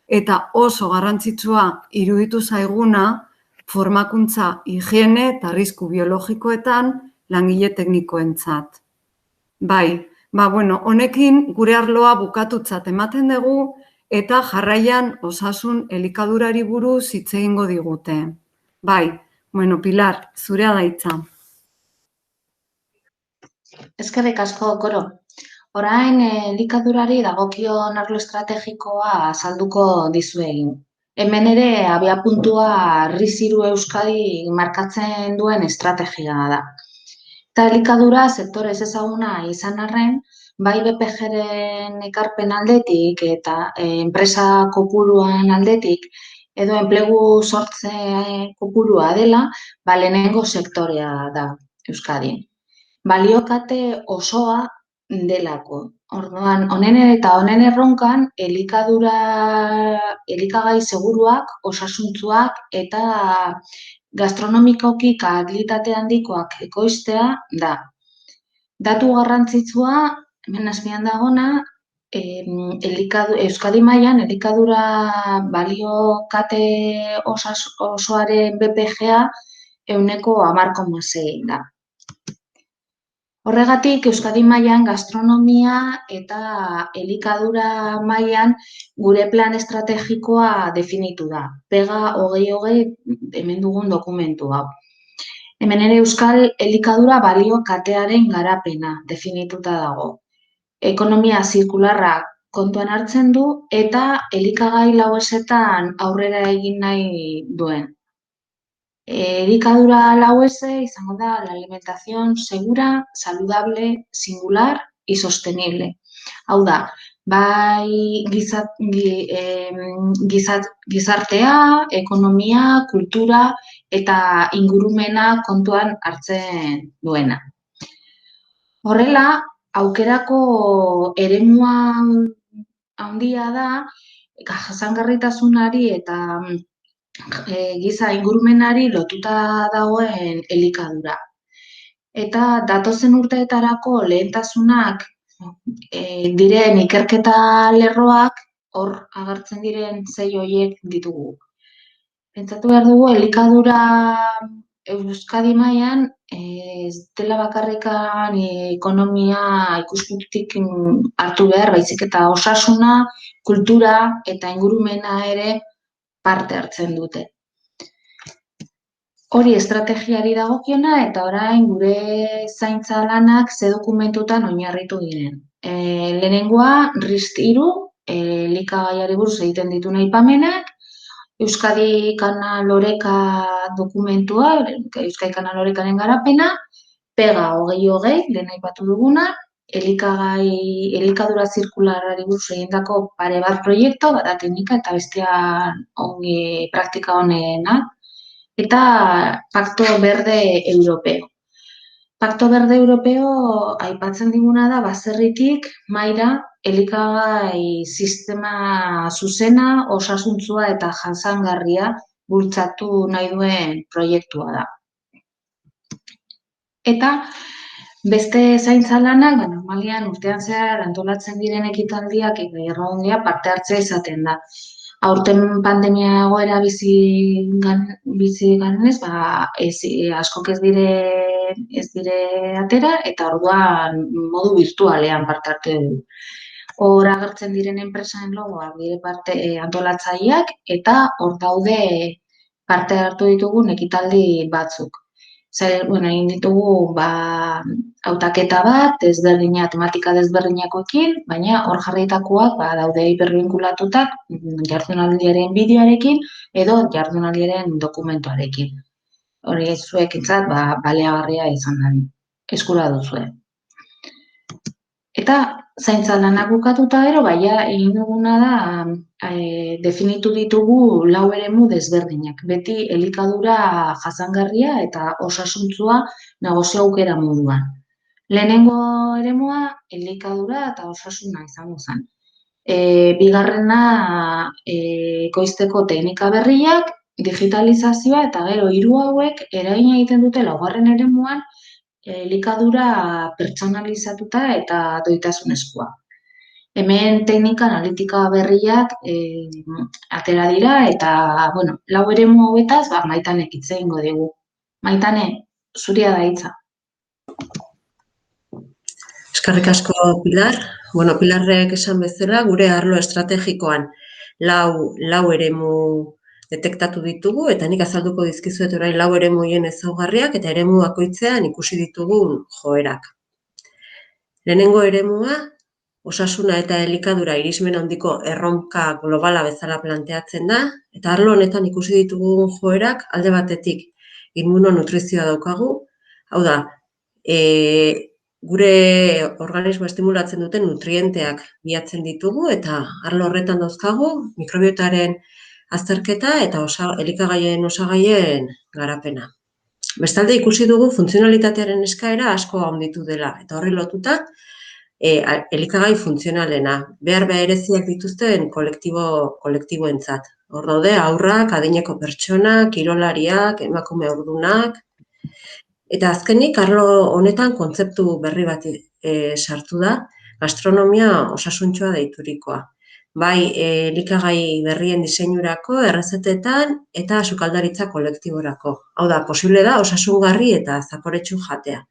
Eta oso garrantzitsua iruditu zaiguna formakuntza higiene eta arrisku biologikoetan langile teknikoentzat. Bai, honekin gure arloa bukatutzat ematen dugu eta jarraian osasun elikadurari buruz hitz egingo digute. Bai, Pilar, zurea da hitza. Eskerrik asko, Koro. Orain elikadurari dagokion arlo estrategikoa azalduko dizuegin. Hemen ere abiapuntua RIS3 Euskadi markatzen duen estrategia da. Eta elikadura sektorez ezaguna izan arren, bai BPG-ren ekarpen aldetik eta enpresa kopuruan aldetik, edo enplegu sortze kopurua dela, lehenengo sektorea da Euskadin. Baliokate osoa delako. Orduan, honen erronkan elikagai seguruak, osasuntzuak eta gastronomikoki kalitate handikoak ekoiztea da. Datu garrantzitsua, hemen azpian dagona, Euskadi mailan elikadura baliokate osoaren BPG-a 10,6 da. Horregatik, Euskadi mailan gastronomia eta elikadura mailan gure plan estrategikoa definitu da. PEGA 2020 hemen dugun dokumentu hau. Hemen ere Euskal elikadura balio katearen garapena definituta dago. Ekonomia zirkularra kontuan hartzen du eta elikagai lauesetan aurrera egin nahi duen. Elikadura lauese izango da la alimentación segura, saludable, singular y sostenible. Hau da, bai gizartea, ekonomia, kultura eta ingurumena kontuan hartzen duena. Horrela, aukerako eremua handia da, jasangarritasunari eta giza ingurumenari lotuta dagoen elikadura. Eta datozen urteetarako lehentasunak diren ikerketa lerroak hor agertzen diren 6 horiek ditugu. Pentsatu behar dugu elikadura Euskadi mailan ez dela bakarrikan ekonomia ikuspuntutik hartu behar, baizik eta osasuna, kultura eta ingurumena ere parte hartzen dute. Hori estrategiari dagokiona eta orain gure zaintza lanak ze dokumentutan oinarritu diren. Lehenengoa, RIS3, elikagaiari buruz egiten dituen aipamenak, Euskadi Kanal Oreka dokumentua, Euskadi Kanal Orekaren garapena, PEGA 2020, lehen aipatu duguna, elikadura zirkularari buruz egindako pare bat proiektu, bada teknika eta bestea ongi praktika honena, eta Pacto Verde Europeo. Pacto Verde Europeo aipatzen diguna da baserritik maila elikagai sistema zuzena, osasuntsua eta jasangarria bultzatu nahi duen proiektua da. Eta beste zaintza lanak, normalian urtean zehar antolatzen diren ekitaldiak errondia parte hartzea izaten da. Aurten pandemia egoera bizi ganenez, askok ez dire atera eta orduan modu virtualean parte hartu du. Hor agertzen diren enpresen logoak dire parte antolatzaileak eta hor daude parte hartu ditugun ekitaldi batzuk. Egin ditugu hautaketa bat, tematika desberdinekoekin, baina hor jarritakoak daude hipervinkulatutak jardunaldiaren bideoarekin edo jardunaldiaren dokumentuarekin. Hori zuekentzat baliagarria izan da, eskura duzue. Eta zaintza lanak bukatuta gero, baina egin duguna da definitu ditugu 4 eremu desberdinak. Beti elikadura jasangarria eta osasuntsua negozio aukera moduan. Lehenengo eremua elikadura eta osasuna izango zen. Bigarrena ekoizteko teknika berriak, digitalizazioa eta gero 3 hauek eragina egiten dute 4. eremuan elikadura pertsonalizatuta eta doitasunezkoa. Hemen teknika analitika berriak atera dira eta, 4 eremu hauetaz, Maitanek hitz egingo digu. Maitane, zuria da hitza. Eskerrik asko, Pilar. Pilarrek esan bezala, gure arlo estrategikoan 4 eremu detektatu ditugu, eta nik azalduko dizkizuet orain 4 eremuien ezaugarriak eta eremu bakoitzean ikusi ditugun joerak. Lehenengo eremua, osasuna eta elikadura irismen handiko erronka globala bezala planteatzen da, eta arlo honetan ikusi ditugun joerak alde batetik immunonutrizioa daukagu, hau da, gure organismoa estimulatzen duten nutrienteak bilatzen ditugu, eta arlo horretan dauzkagu mikrobiotaren azterketa eta elikagaien osagaien garapena. Bestalde ikusi dugu funtzionalitatearen eskaera asko handitu dela, eta horri lotuta elikagai funtzionalena, behar bereziak dituzten kolektiboentzat. Hor daude haurrak, adineko pertsonak, kirolariak, emakume haurdunak, eta azkenik arlo honetan kontzeptu berri bat sartu da, gastronomia osasuntxoa deiturikoa. Bai, elikagai berrien diseinurako, errezetetan eta sukaldaritza kolektiborako. Hau da, posible da osasungarri eta zaporetsu jatea.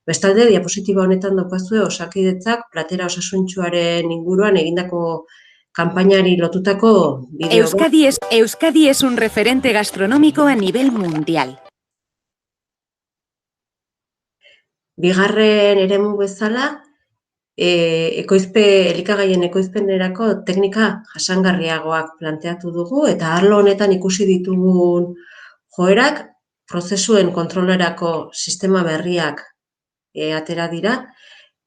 Bestalde, diapositiba honetan daukazue Osakidetzak platera osasuntsuaren inguruan egindako kanpainari lotutako bideo. Euskadi es un referente gastronómico a nivel mundial. Bigarren eremu bezala, elikagaien ekoizpenerako teknika jasangarriagoak planteatu dugu, eta arlo honetan ikusi ditugun joerak prozesuen kontrolerako sistema berriak atera dira,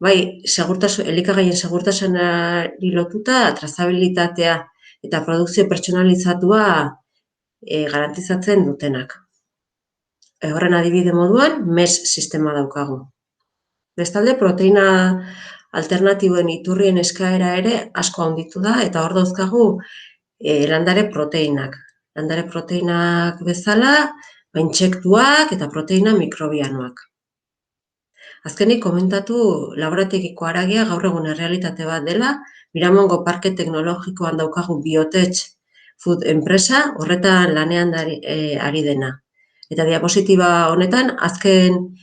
bai, elikagaien segurtasunari lotuta, trazabilitatea eta produkzio pertsonalizatua garantizatzen dutenak. Horren adibide moduan, MES sistema daukagu. Bestalde, proteina alternatiboen iturrien eskaera ere asko handitu da, eta hor dauzkagu landare proteinak. Landare proteinak bezala, intsektuak eta proteina mikrobianoak. Azkenik komentatu laborategiko haragia gaur egun errealitate bat dela, Miramongo Parke Teknologikoan daukagu Biotech Food enpresa, horretan lanean ari dena. Eta diapositiba honetan, azken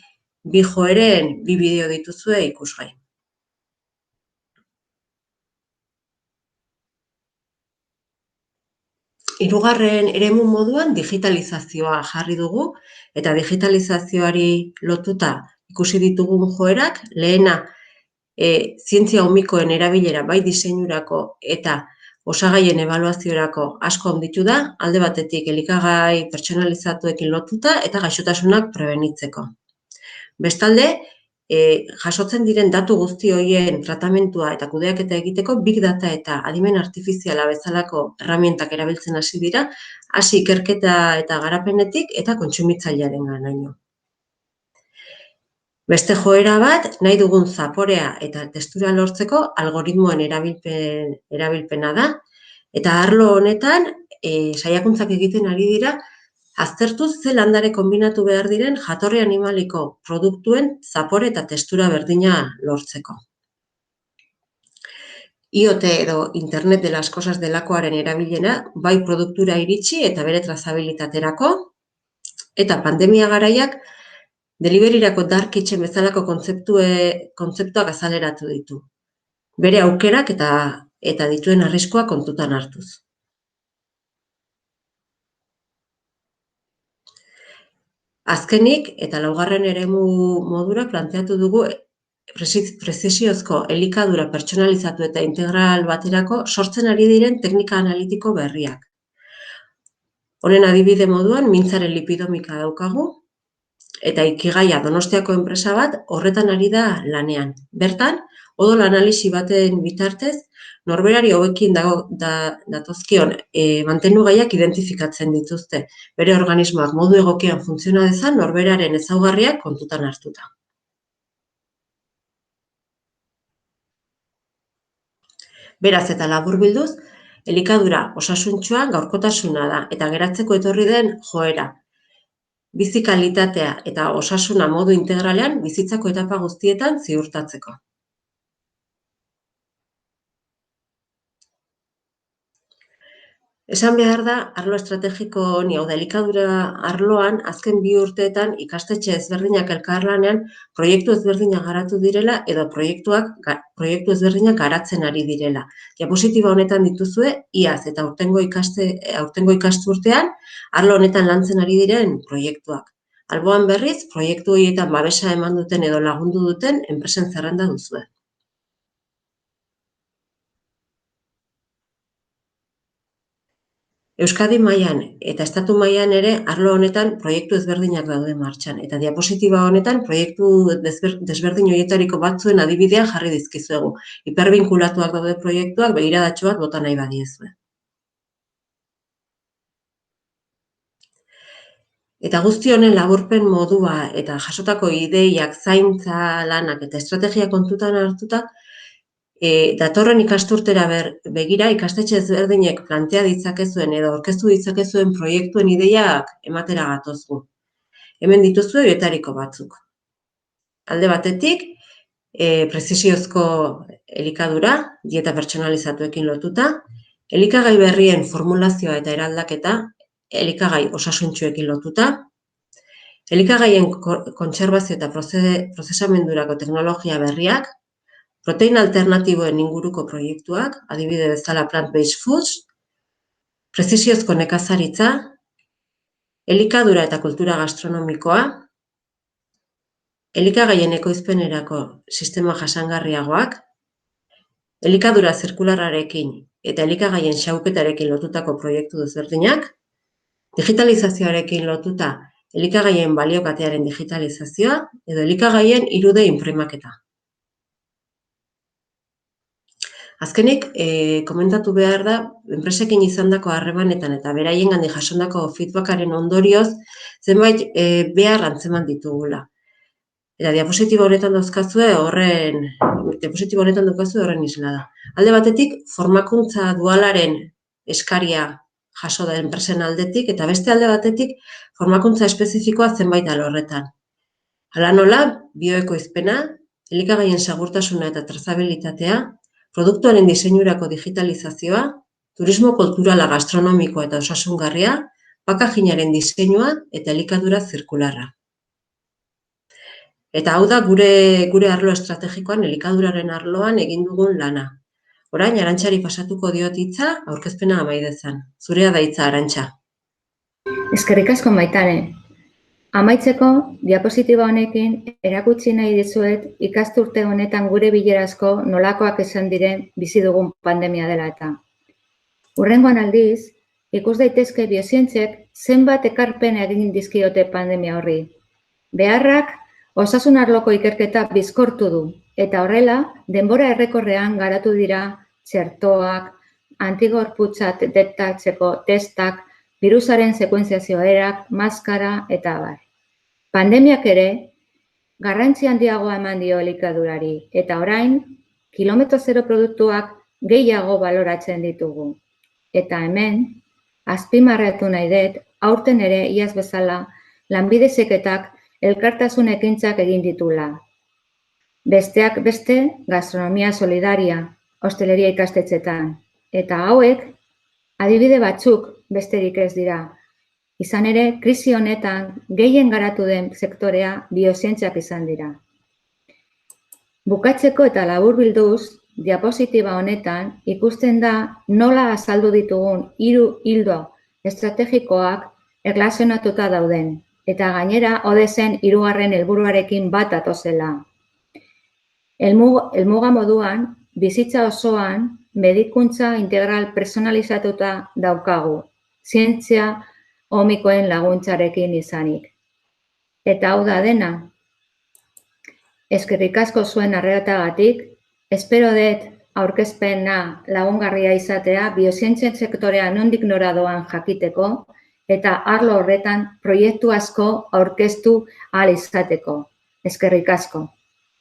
2 joeren 2 bideo dituzue ikusgai. Hirugarren eremu moduan digitalizazioa jarri dugu, eta digitalizazioari lotuta ikusi ditugun joerak, lehena zientzia umikoen erabilera bai diseinurako eta osagaien ebaluaziorako asko handitu da, alde batetik elikagai pertsonalizatuekin lotuta eta gaixotasunak prebenitzeko. Bestalde, jasotzen diren datu guzti horien tratamentua eta kudeaketa egiteko Big Data eta adimen artifiziala bezalako erramientak erabiltzen hasi dira, hasi ikerketa eta garapenetik eta kontsumitzailearen ganaino. Beste joera bat, nahi dugun zaporea eta testura lortzeko algoritmoen erabilpena da, eta arlo honetan saiakuntzak egiten ari dira, aztertuz ze landare kombinatu behar diren jatorri animaliko produktuen zapore eta testura berdina lortzeko. IoT edo Internet de las Cosas delakoaren erabilena, bai produktura iritsi eta bere trazabilitaterako, eta pandemia garaiak deliverirako dark kitchen bezalako kontzeptuak azaleratu ditu. Bere aukerak eta dituen arriskua kontutan hartuz. Azkenik, eta 4. eremu modura planteatu dugu prezisiozko elikadura pertsonalizatu eta integral baterako sortzen ari diren teknika analitiko berriak. Honen adibide moduan, mintzaren lipidomika daukagu, eta Ikigaia Donostiako enpresa bat horretan ari da lanean. Bertan, odol analisi baten bitartez, norberari hobekin datozkion mantenugaiak identifikatzen dituzte, bere organismoak modu egokian funtziona dezan norberaren ezaugarriak kontutan hartuta. Beraz eta laburbilduz, elikadura osasuntsua gaurkotasuna da eta geratzeko etorri den joera. Bizi kalitatea eta osasuna modu integralean bizitzako etapa guztietan ziurtatzeko. Esan behar da, arlo estrategiko honi, hau da, elikadura arloan, azken 2 urteetan ikastetxe ezberdinak elkarlanean proiektu ezberdinak garatu direla edo proiektu ezberdinak garatzen ari direla. Diapositiba honetan dituzue, iaz eta aurtengo ikasturtean, arlo honetan lantzen ari diren proiektuak. Alboan berriz, proiektu horietan babesa eman duten edo lagundu duten enpresen zerrenda duzue. Euskadi mailan eta estatu mailan ere arlo honetan proiektu ezberdinak daude martxan eta diapositiba honetan proiektu desberdin horietariko batzuen adibidea jarri dizkizuegu. Hipervinkulatuak daude proiektuak, begiradatxo bat bota nahi badiezue. Eta guzti honen laburpen modua eta jasotako ideiak, zaintza lanak eta estrategia kontutan hartuta, datorren ikasturtera begira ikastetxe ezberdinek plantea ditzakezuen edo aurkeztu ditzakezuen proiektuen ideiak ematera gatozgu. Hemen dituzue horietariko batzuk. Alde batetik, preziziozko elikadura, dieta pertsonalizatuekin lotuta, elikagai berrien formulazioa eta eraldaketa, elikagai osasuntsuekin lotuta, elikagaien kontserbazio eta prozesamendurako teknologia berriak, proteina alternatiboen inguruko proiektuak, adibide bezala plant-based foods, preziziozko nekazaritza, elikadura eta kultura gastronomikoa, elikagaien ekoizpenerako sistema jasangarriagoak, elikadura zirkularrarekin eta elikagaien xahuketarekin lotutako proiektu desberdinak, digitalizazioarekin lotuta elikagaien baliokatearen digitalizazioa edo elikagaien 3D inprimaketa. Azkenik, komentatu behar da, enpresekin izandako harremanetan eta beraiengandik jasondako feedbackaren ondorioz zenbait behar antzeman ditugula. Eta diapositiba honetan dauzkazue horren isla da. Alde batetik, formakuntza dualaren eskaria jaso da enpresen aldetik eta beste alde batetik, formakuntza espezifikoa zenbait alorretan. Hala nola, bioekoizpena, elikagaien segurtasuna eta trazabilitatea, produktuaren diseinurako digitalizazioa, turismo kulturala gastronomikoa eta osasungarria, packagingaren diseinua eta elikadura zirkularra. Eta hau da gure arlo estrategikoan, elikaduraren arloan egin dugun lana. Orain, Arantxari pasatuko diot hitza, aurkezpena amaidezan. Zurea da hitza, Arantxa. Eskerrik asko Maitane. Amaitzeko, diapositiba honekin erakutsi nahi dizuet ikasturte honetan gure bilerazko nolakoak izan diren bizi dugun pandemia dela eta. Hurrengoan aldiz, ikus daitezke biozientziek zenbat ekarpen egin dizkiote pandemia horri. Beharrak osasun arloko ikerketa bizkortu du eta horrela denbora errekorrean garatu dira txertoak, antigorputza detektatzeko testak, birusaren sekuentziazio erak, maskara eta abar. Pandemiak ere, garrantzi handiagoa eman dio elikadurari eta orain, kilometro zero produktuak gehiago baloratzen ditugu. Eta hemen, azpimarratu nahi dut, aurten ere iaz bezala, lanbide heziketak elkartasun ekintzak egin ditula. Besteak beste, gastronomia solidaria, hosteleria ikastetxetan. Eta hauek, adibide batzuk besterik ez dira. Izan ere, krisi honetan gehien garatu den sektorea biozientziak izan dira. Bukatzeko eta laburbilduz, diapositiba honetan ikusten da nola azaldu ditugun 3 ildo estrategikoak erlazionatuta dauden eta gainera odezen 3. helburuarekin bat atozela. Helmuga moduan, bizitza osoan medikuntza integral personalizatuta daukagu, zientzia omikoen laguntzarekin izanik. Eta hau da dena. Eskerrik asko zuen arretagatik, espero dut aurkezpena lagungarria izatea biozientzien sektorea nondik nora doan jakiteko eta arlo horretan proiektu asko aurkeztu ahal izateko. Eskerrik asko.